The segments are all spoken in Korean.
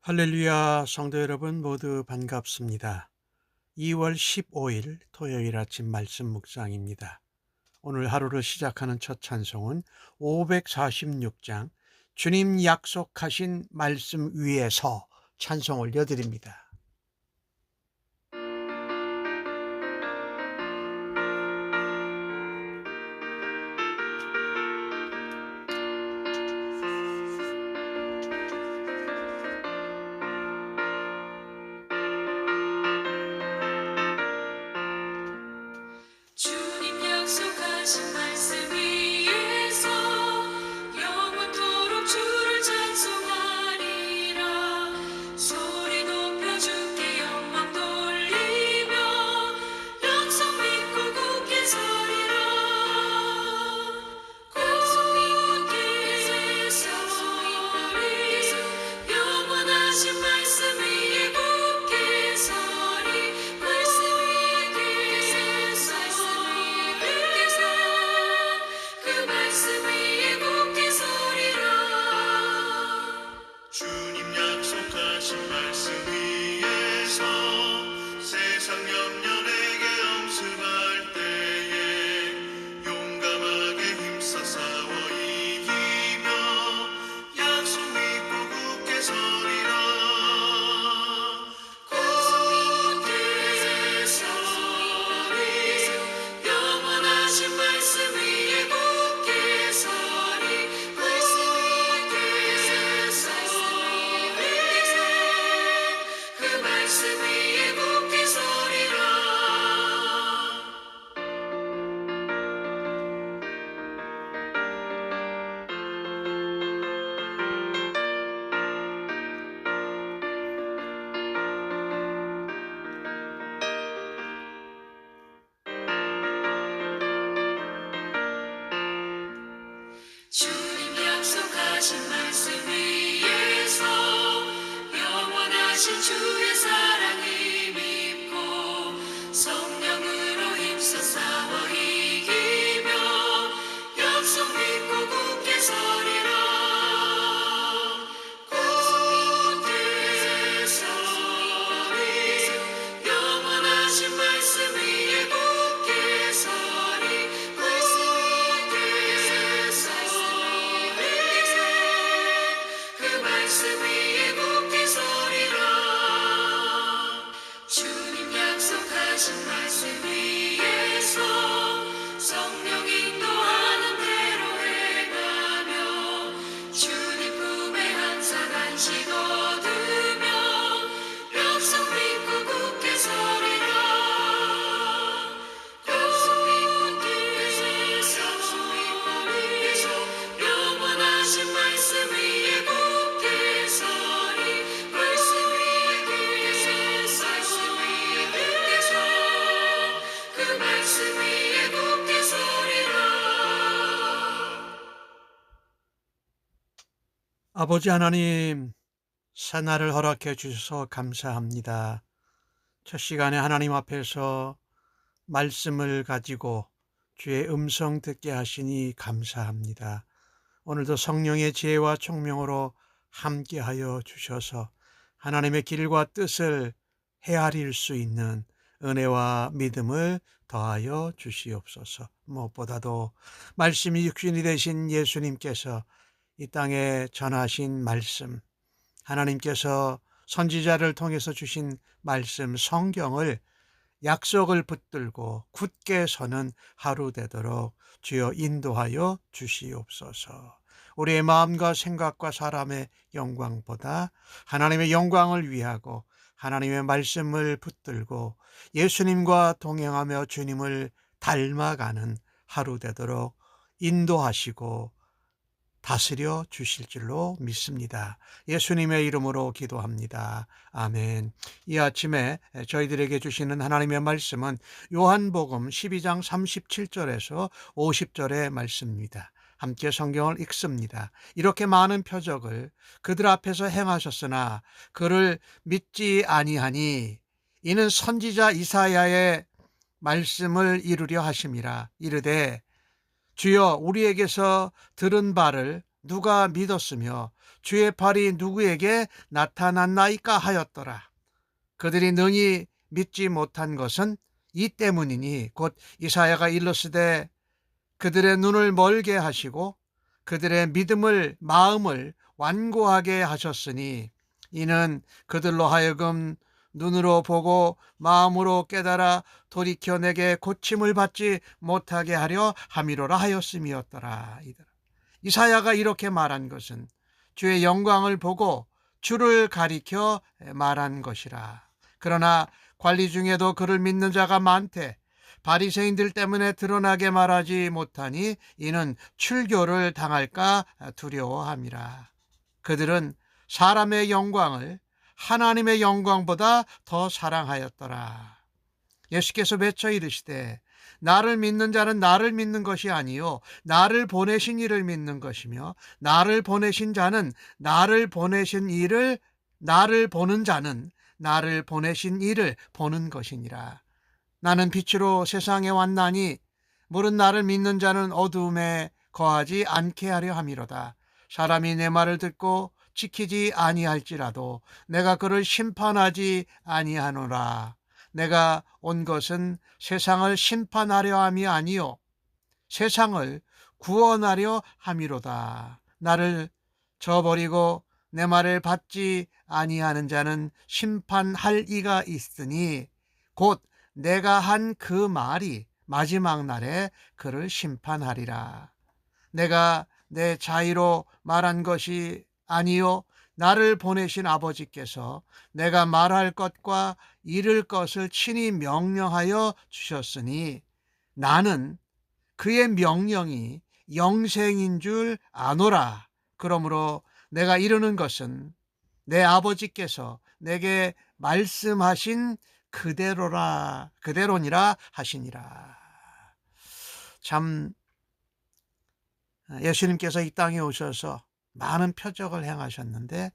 할렐루야, 성도 여러분 모두 반갑습니다. 2월 15일 토요일 아침 말씀 묵상입니다. 오늘 하루를 시작하는 첫 찬송은 546장 주님 약속하신 말씀 위에서 찬송 올려드립니다. 주님 약속하신 말씀 위에서 영원토록 주를 찬송하리라. 소리 높여 주께 영광 돌리며 약속 믿고 굳게 서리라. 굳게 서리 영원하신 말씀 위에 굳게 서리. 말씀 위에 그 말씀 위에 굳게 서리라. 주님 약속하신 말씀 위에서 세상 염려 내게 엄습할 때에 용감하게 힘써 싸워 이기며 약속 믿고 굳게 서리라. 굳게 서리 영원하신 말씀 위에 굳게 서리. 말씀 위에 서리 그 말씀 위에 굳게 서리라. 주님 약속하신 말씀 위에서 영원하신 주의 사랑을 믿고 성령으로 힘써 싸워 이기며 약속 믿고 굳게 서리라. 굳게 서리 영원하신 말씀 위에 굳게 서리. 말씀 위에 서리 그 말씀 위에 굳게 서리라. 주님 약속하신 말씀 위에서 성령 인도하는 대로 행하며 주님 품에 항상 안식 얻으며 약속 믿고 굳게 서리라. 굳게 서리 영원하신 말씀 위에 굳게 서리. 말씀 위에 그 말씀 위에 굳게 서리라. 아버지 하나님, 새날을 허락해 주셔서 감사합니다. 첫 시간에 하나님 앞에서 말씀을 가지고 주의 음성 듣게 하시니 감사합니다. 오늘도 성령의 지혜와 총명으로 함께하여 주셔서 하나님의 길과 뜻을 헤아릴 수 있는 은혜와 믿음을 더하여 주시옵소서. 무엇보다도 말씀이 육신이 되신 예수님께서 이 땅에 전하신 말씀, 하나님께서 선지자를 통해서 주신 말씀 성경을 약속을 붙들고 굳게 서는 하루 되도록 주여 인도하여 주시옵소서. 우리의 마음과 생각과 사람의 영광보다 하나님의 영광을 위하고 하나님의 말씀을 붙들고 예수님과 동행하며 주님을 닮아가는 하루 되도록 인도하시고 다스려 주실 줄로 믿습니다. 예수님의 이름으로 기도합니다. 아멘. 이 아침에 저희들에게 주시는 하나님의 말씀은 요한복음 12장 37절에서 50절의 말씀입니다. 함께 성경을 읽습니다. 이렇게 많은 표적을 그들 앞에서 행하셨으나 그를 믿지 아니하니 이는 선지자 이사야의 말씀을 이루려 하심이라. 이르되 주여 우리에게서 들은 바를 누가 믿었으며 주의 팔이 누구에게 나타났나이까 하였더라. 그들이 능히 믿지 못한 것은 이 때문이니 곧 이사야가 일렀으되 그들의 눈을 멀게 하시고 그들의 마음을 완고하게 하셨으니 이는 그들로 하여금 눈으로 보고 마음으로 깨달아 돌이켜 내게 고침을 받지 못하게 하려 함이로라 하였음이었더라. 이사야가 이렇게 말한 것은 주의 영광을 보고 주를 가리켜 말한 것이라. 그러나 관리 중에도 그를 믿는 자가 많되 바리새인들 때문에 드러나게 말하지 못하니 이는 출교를 당할까 두려워함이라. 그들은 사람의 영광을 하나님의 영광보다 더 사랑하였더라. 예수께서 외쳐 이르시되 나를 믿는 자는 나를 믿는 것이 아니요 나를 보내신 이를 믿는 것이며 나를 보내신 자는 나를 보내신 이를 보는 것이니라. 나는 빛으로 세상에 왔나니 물은 나를 믿는 자는 어두움에 거하지 않게 하려 함이로다. 사람이 내 말을 듣고 지키지 아니할지라도 내가 그를 심판하지 아니하노라. 내가 온 것은 세상을 심판하려 함이 아니요 세상을 구원하려 함이로다. 나를 저버리고 내 말을 받지 아니하는 자는 심판할 이가 있으니 곧 내가 한 그 말이 마지막 날에 그를 심판하리라. 내가 내 자의로 말한 것이 아니요 나를 보내신 아버지께서 내가 말할 것과 이를 것을 친히 명령하여 주셨으니 나는 그의 명령이 영생인 줄 아노라. 그러므로 내가 이르는 것은 내 아버지께서 내게 말씀하신 그대로니라 하시니라. 참 예수님께서 이 땅에 오셔서 많은 표적을 행하셨는데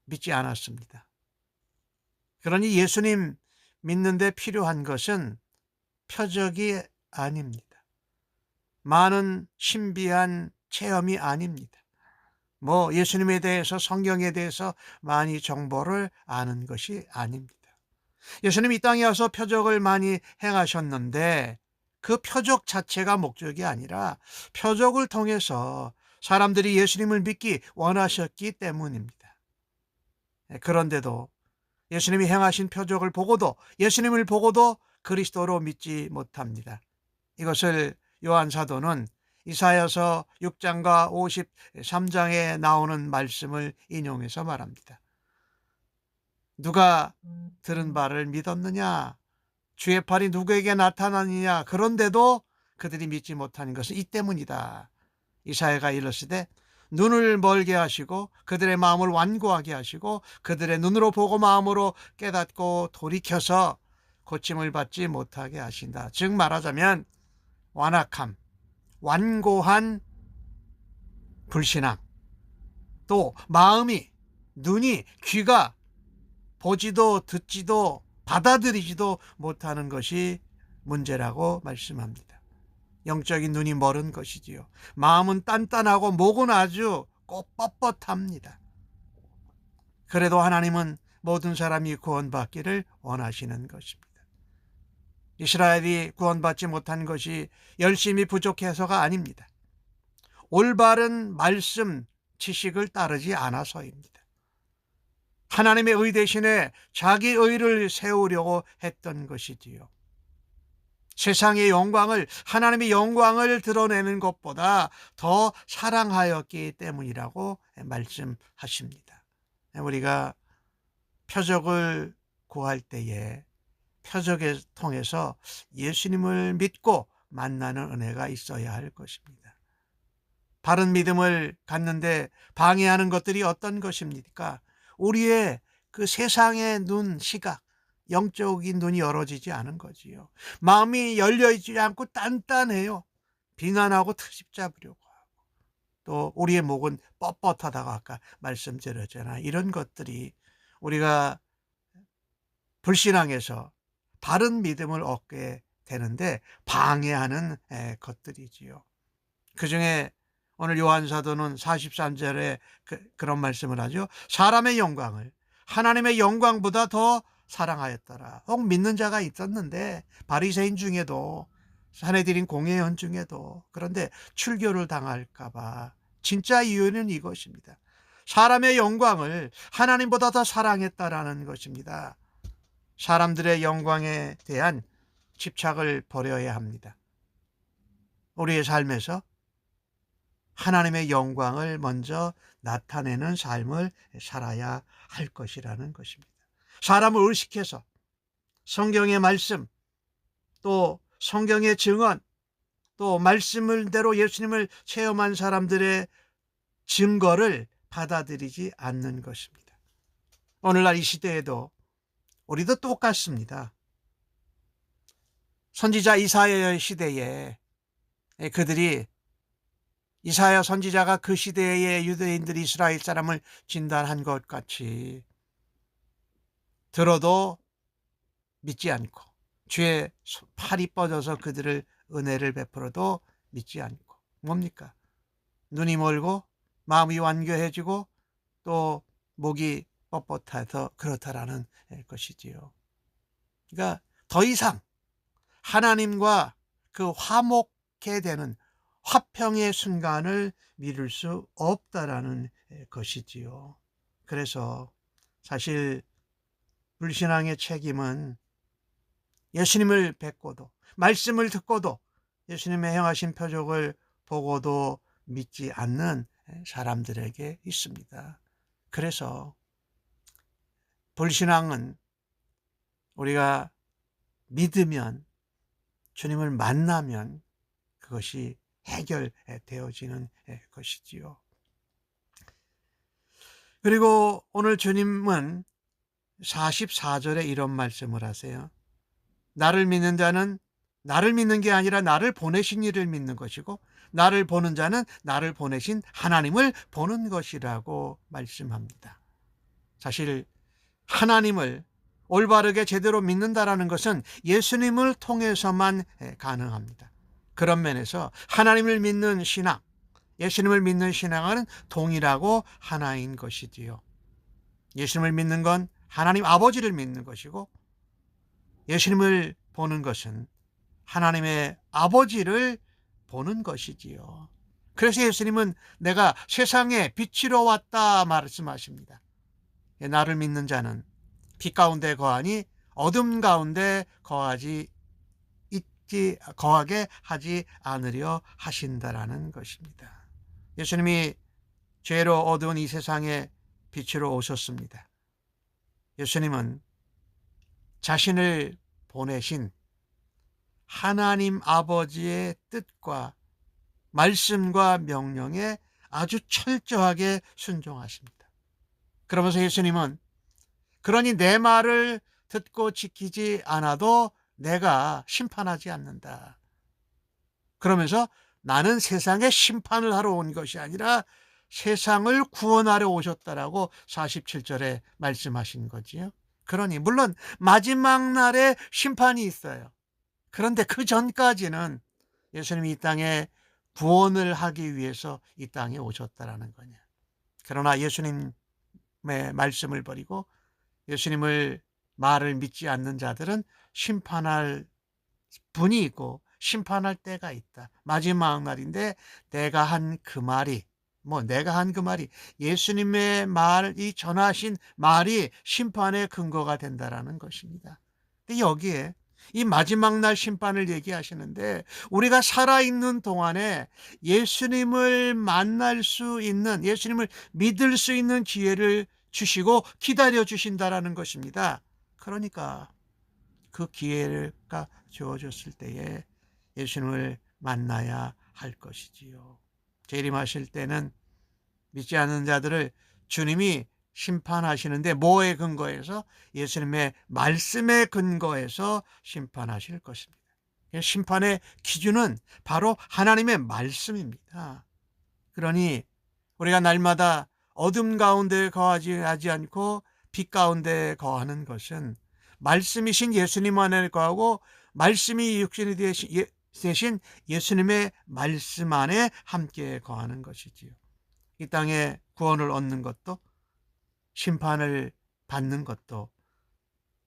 믿지 않았습니다. 그러니 예수님 믿는데 필요한 것은 표적이 아닙니다. 많은 신비한 체험이 아닙니다. 예수님에 대해서 성경에 대해서 많이 정보를 아는 것이 아닙니다. 예수님이 이 땅에 와서 표적을 많이 행하셨는데 그 표적 자체가 목적이 아니라 표적을 통해서 사람들이 예수님을 믿기 원하셨기 때문입니다. 그런데도 예수님이 행하신 표적을 보고도 예수님을 보고도 그리스도로 믿지 못합니다. 이것을 요한 사도는 이사야서 6장과 53장에 나오는 말씀을 인용해서 말합니다. 누가 들은 바를 믿었느냐? 주의 팔이 누구에게 나타나느냐? 그런데도 그들이 믿지 못하는 것은 이 때문이다. 이사야가 이르시되 눈을 멀게 하시고 그들의 마음을 완고하게 하시고 그들의 눈으로 보고 마음으로 깨닫고 돌이켜서 고침을 받지 못하게 하신다. 즉 말하자면 완악함, 완고한 불신앙, 또 마음이, 눈이, 귀가 보지도 듣지도 받아들이지도 못하는 것이 문제라고 말씀합니다. 영적인 눈이 멀은 것이지요. 마음은 단단하고 목은 아주 꼭 뻣뻣합니다. 그래도 하나님은 모든 사람이 구원받기를 원하시는 것입니다. 이스라엘이 구원받지 못한 것이 열심히 부족해서가 아닙니다. 올바른 말씀, 지식을 따르지 않아서입니다. 하나님의 의 대신에 자기 의를 세우려고 했던 것이지요. 세상의 영광을, 하나님의 영광을 드러내는 것보다 더 사랑하였기 때문이라고 말씀하십니다. 우리가 표적을 구할 때에 표적을 통해서 예수님을 믿고 만나는 은혜가 있어야 할 것입니다. 바른 믿음을 갖는데 방해하는 것들이 어떤 것입니까? 우리의 그 세상의 눈, 시각, 영적인 눈이 열어지지 않은 거지요. 마음이 열려있지 않고 단단해요. 비난하고 트집 잡으려고 하고, 또 우리의 목은 뻣뻣하다고 아까 말씀드렸잖아요. 이런 것들이 우리가 불신앙에서 바른 믿음을 얻게 되는데 방해하는 것들이지요. 그중에 오늘 요한 사도는 43절에 그런 말씀을 하죠. 사람의 영광을 하나님의 영광보다 더 사랑하였더라. 혹 믿는 자가 있었는데, 바리새인 중에도, 사내들인 공회원 중에도. 그런데 출교를 당할까 봐. 진짜 이유는 이것입니다. 사람의 영광을 하나님보다 더 사랑했다라는 것입니다. 사람들의 영광에 대한 집착을 버려야 합니다. 우리의 삶에서 하나님의 영광을 먼저 나타내는 삶을 살아야 할 것이라는 것입니다. 사람을 의식해서 성경의 말씀, 또 성경의 증언, 또 말씀대로 예수님을 체험한 사람들의 증거를 받아들이지 않는 것입니다. 오늘날 이 시대에도 우리도 똑같습니다. 선지자 이사야의 시대에 그들이, 이사야 선지자가 그 시대의 유대인들이 이스라엘 사람을 진단한 것 같이 들어도 믿지 않고, 주의 팔이 뻗어서 그들을 은혜를 베풀어도 믿지 않고, 뭡니까? 눈이 멀고 마음이 완고해지고 또 목이 뻣뻣해서 그렇다라는 것이지요. 그러니까 더 이상 하나님과 그 화목해 되는 화평의 순간을 미룰 수 없다라는 것이지요. 그래서 사실 불신앙의 책임은 예수님을 뵙고도, 말씀을 듣고도, 예수님의 행하신 표적을 보고도 믿지 않는 사람들에게 있습니다. 그래서 불신앙은 우리가 믿으면, 주님을 만나면 그것이 해결되어지는 것이지요. 그리고 오늘 주님은 44절에 이런 말씀을 하세요. 나를 믿는 자는 나를 믿는 게 아니라 나를 보내신 이를 믿는 것이고, 나를 보는 자는 나를 보내신 하나님을 보는 것이라고 말씀합니다. 사실 하나님을 올바르게 제대로 믿는다라는 것은 예수님을 통해서만 가능합니다. 그런 면에서 하나님을 믿는 신앙, 예수님을 믿는 신앙은 동일하고 하나인 것이지요. 예수님을 믿는 건 하나님 아버지를 믿는 것이고, 예수님을 보는 것은 하나님의 아버지를 보는 것이지요. 그래서 예수님은 내가 세상에 빛이로 왔다 말씀하십니다. 나를 믿는 자는 빛 가운데 거하니 어둠 가운데 거하게 하지 않으려 하신다라는 것입니다. 예수님이 죄로 어두운 이 세상에 빛으로 오셨습니다. 예수님은 자신을 보내신 하나님 아버지의 뜻과 말씀과 명령에 아주 철저하게 순종하십니다. 그러면서 예수님은, 그러니 내 말을 듣고 지키지 않아도 내가 심판하지 않는다. 그러면서 나는 세상에 심판을 하러 온 것이 아니라 세상을 구원하러 오셨다라고 47절에 말씀하신 거지요. 그러니 물론 마지막 날에 심판이 있어요. 그런데 그 전까지는 예수님이 이 땅에 구원을 하기 위해서 이 땅에 오셨다라는 거냐. 그러나 예수님의 말씀을 버리고 예수님을 말을 믿지 않는 자들은 심판할 분이 있고 심판할 때가 있다. 마지막 날인데 내가 한 그 말이, 예수님의 말이 전하신 말이 심판의 근거가 된다라는 것입니다. 근데 여기에 이 마지막 날 심판을 얘기하시는데, 우리가 살아있는 동안에 예수님을 만날 수 있는, 예수님을 믿을 수 있는 기회를 주시고 기다려 주신다라는 것입니다. 그러니까 그 기회가 주어졌을 때에 예수님을 만나야 할 것이지요. 재림하실 때는 믿지 않는 자들을 주님이 심판하시는데 뭐에 근거해서? 예수님의 말씀에 근거해서 심판하실 것입니다. 심판의 기준은 바로 하나님의 말씀입니다. 그러니 우리가 날마다 어둠 가운데 거하지 않고 빛 가운데 거하는 것은 말씀이신 예수님 안에 거하고, 말씀이 육신이 되신 대신 예수님의 말씀 안에 함께 거하는 것이지요. 이 땅에 구원을 얻는 것도 심판을 받는 것도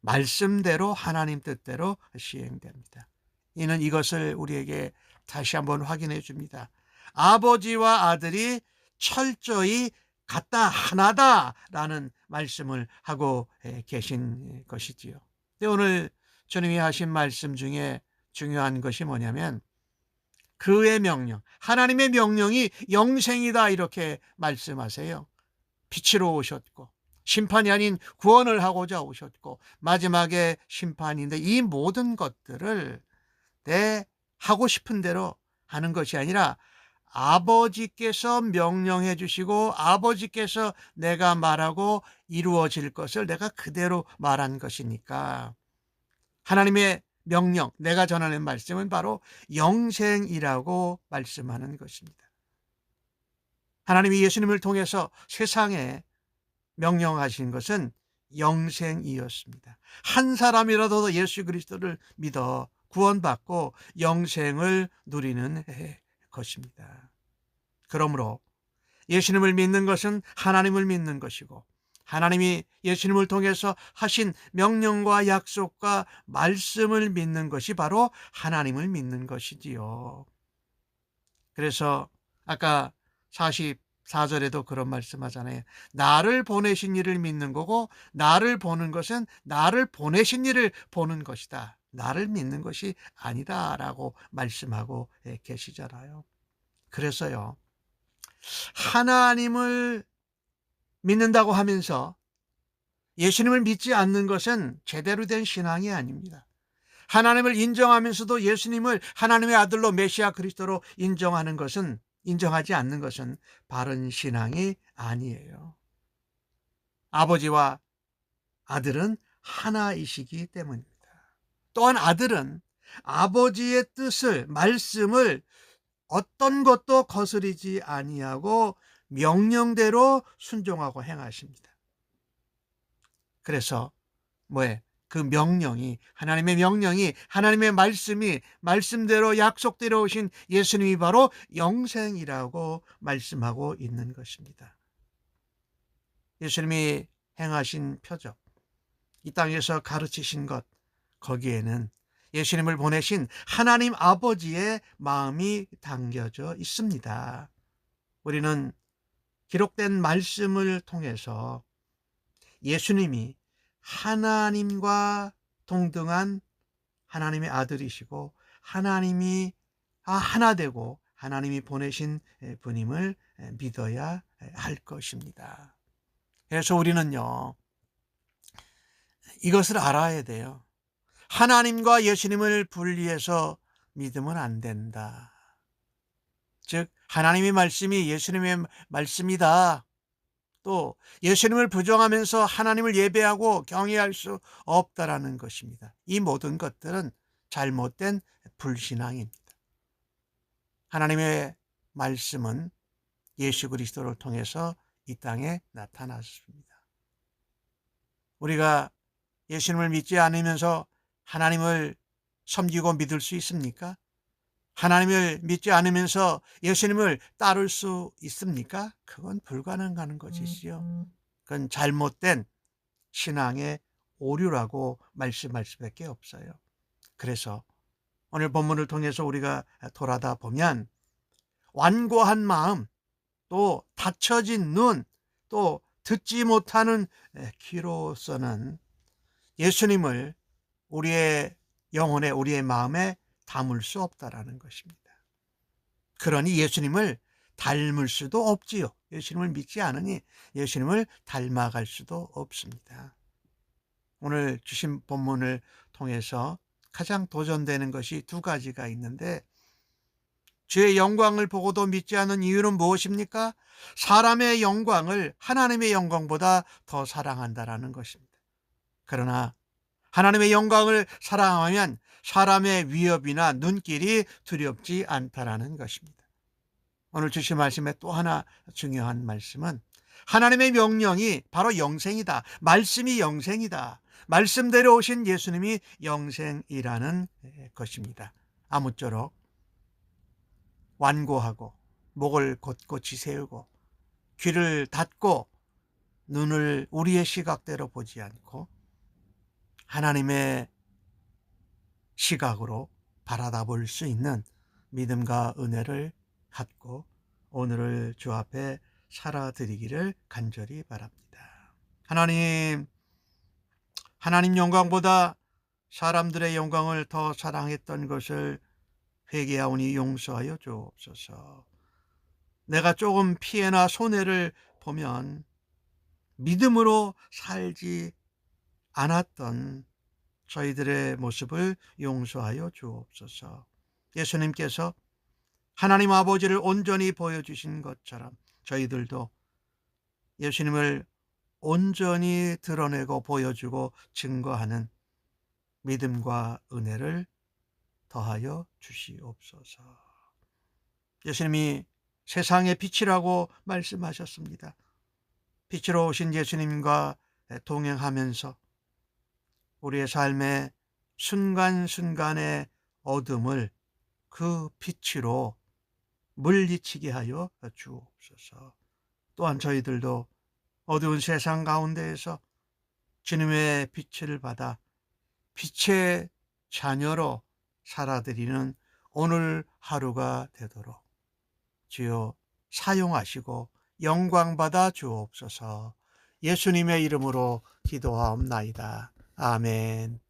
말씀대로 하나님 뜻대로 시행됩니다. 이는 이것을 우리에게 다시 한번 확인해 줍니다. 아버지와 아들이 철저히 같다, 하나다라는 말씀을 하고 계신 것이지요. 오늘 주님이 하신 말씀 중에 중요한 것이 뭐냐면 그의 명령, 하나님의 명령이 영생이다 이렇게 말씀하세요. 빛으로 오셨고 심판이 아닌 구원을 하고자 오셨고 마지막에 심판인데 이 모든 것들을 내 하고 싶은 대로 하는 것이 아니라 아버지께서 명령해 주시고 아버지께서 내가 말하고 이루어질 것을 내가 그대로 말한 것이니까 하나님의 명령, 내가 전하는 말씀은 바로 영생이라고 말씀하는 것입니다. 하나님이 예수님을 통해서 세상에 명령하신 것은 영생이었습니다. 한 사람이라도 예수 그리스도를 믿어 구원받고 영생을 누리는 것입니다. 그러므로 예수님을 믿는 것은 하나님을 믿는 것이고 하나님이 예수님을 통해서 하신 명령과 약속과 말씀을 믿는 것이 바로 하나님을 믿는 것이지요. 그래서 아까 44절에도 그런 말씀하잖아요. 나를 보내신 이를 믿는 거고 나를 보는 것은 나를 보내신 이를 보는 것이다. 나를 믿는 것이 아니다라고 말씀하고 계시잖아요. 그래서요. 하나님을 믿는다고 하면서 예수님을 믿지 않는 것은 제대로 된 신앙이 아닙니다. 하나님을 인정하면서도 예수님을 하나님의 아들로 메시아 그리스도로 인정하지 않는 것은 바른 신앙이 아니에요. 아버지와 아들은 하나이시기 때문입니다. 또한 아들은 아버지의 뜻을, 말씀을 어떤 것도 거스르지 아니하고 명령대로 순종하고 행하십니다. 그래서 그 명령이, 하나님의 명령이, 하나님의 말씀이 말씀대로 약속대로 오신 예수님이 바로 영생이라고 말씀하고 있는 것입니다. 예수님이 행하신 표적, 이 땅에서 가르치신 것, 거기에는 예수님을 보내신 하나님 아버지의 마음이 담겨져 있습니다. 우리는 기록된 말씀을 통해서 예수님이 하나님과 동등한 하나님의 아들이시고 하나님이 하나 되고 하나님이 보내신 분임을 믿어야 할 것입니다. 그래서 우리는요, 이것을 알아야 돼요. 하나님과 예수님을 분리해서 믿으면 안 된다. 즉 하나님의 말씀이 예수님의 말씀이다. 또 예수님을 부정하면서 하나님을 예배하고 경외할 수 없다라는 것입니다. 이 모든 것들은 잘못된 불신앙입니다. 하나님의 말씀은 예수 그리스도를 통해서 이 땅에 나타났습니다. 우리가 예수님을 믿지 않으면서 하나님을 섬기고 믿을 수 있습니까? 하나님을 믿지 않으면서 예수님을 따를 수 있습니까? 그건 불가능한 것이지요. 그건 잘못된 신앙의 오류라고 말씀할 수밖에 없어요. 그래서 오늘 본문을 통해서 우리가 돌아다 보면 완고한 마음, 또 닫혀진 눈, 또 듣지 못하는 귀로서는 예수님을 우리의 영혼에, 우리의 마음에 담을 수 없다라는 것입니다. 그러니 예수님을 닮을 수도 없지요. 예수님을 믿지 않으니 예수님을 닮아갈 수도 없습니다. 오늘 주신 본문을 통해서 가장 도전되는 것이 두 가지가 있는데, 주의 영광을 보고도 믿지 않는 이유는 무엇입니까? 사람의 영광을 하나님의 영광보다 더 사랑한다라는 것입니다. 그러나 하나님의 영광을 사랑하면 사람의 위협이나 눈길이 두렵지 않다라는 것입니다. 오늘 주신 말씀의 또 하나 중요한 말씀은 하나님의 명령이 바로 영생이다. 말씀이 영생이다. 말씀대로 오신 예수님이 영생이라는 것입니다. 아무쪼록 완고하고 목을 곧고 지세우고 귀를 닫고 눈을 우리의 시각대로 보지 않고 하나님의 시각으로 바라다 볼 수 있는 믿음과 은혜를 갖고 오늘을 주 앞에 살아드리기를 간절히 바랍니다. 하나님 영광보다 사람들의 영광을 더 사랑했던 것을 회개하오니 용서하여 주옵소서. 내가 조금 피해나 손해를 보면 믿음으로 살지 않았던 저희들의 모습을 용서하여 주옵소서. 예수님께서 하나님 아버지를 온전히 보여주신 것처럼 저희들도 예수님을 온전히 드러내고 보여주고 증거하는 믿음과 은혜를 더하여 주시옵소서. 예수님이 세상의 빛이라고 말씀하셨습니다. 빛으로 오신 예수님과 동행하면서 우리의 삶의 순간순간의 어둠을 그 빛으로 물리치게 하여 주옵소서. 또한 저희들도 어두운 세상 가운데에서 주님의 빛을 받아 빛의 자녀로 살아드리는 오늘 하루가 되도록 주여 사용하시고 영광받아 주옵소서. 예수님의 이름으로 기도하옵나이다. 아멘.